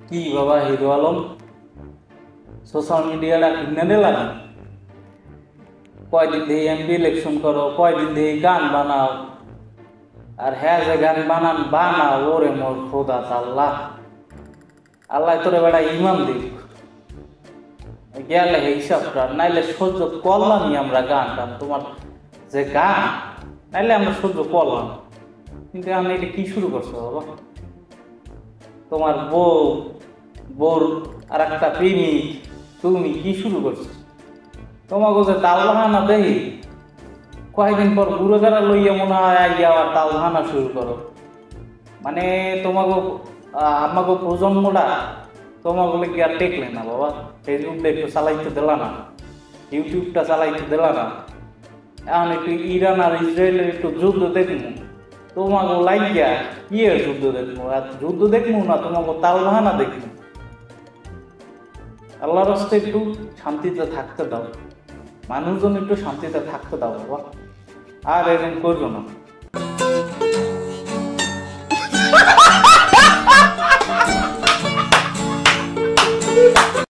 কি বাবা hero Alam social মিডিয়াটা কিনে দিলাম, কয়দিন দিয়ে এমপি ইলেকশন করো, কয়দিন দিয়ে গান বানাও, আর হ্যাঁ যে গান বানাও ওরে মোর খোদা আল্লাহ, আল্লাহ তোরে বেটা ইমাম দিক গেলে হিসাবটা, নাইলে সহ্য করলামই আমরা গান টান তোমার যে গান, নাইলে আমরা সহ্য করলাম। কিন্তু আমি এটা কি শুরু করছো বাবা? তোমার বউর আর একটা প্রেমিক, তুমি কি শুরু করছো? তোমাকে যে তাল বাহানা দেখি কয়েকদিন পর বুড়ো বেড়া লইয়া মনে হয় আইয়া আবার তাল বাহানা শুরু করো। মানে তোমাকে আমাকে প্রজন্মটা তোমাকে কি আর টেকলে না বাবা? ফেসবুকটা একটু চালাইতে দিলা না, ইউটিউবটা চালাইতে দিলা না, এখন একটু ইরান আর ইসরায়েলের একটু যুদ্ধ দেখবো, তোমাকে লাগিয়া কি যুদ্ধ দেখবো? আর যুদ্ধ দেখবো না, তোমাকে তাল বাহানা দেখবো। আল্লাহর রাস্তায় একটু শান্তিতে থাকতে দাও, মানুষজন একটু শান্তিতে থাকতে দাও বাবা, আর এরকম করবো না।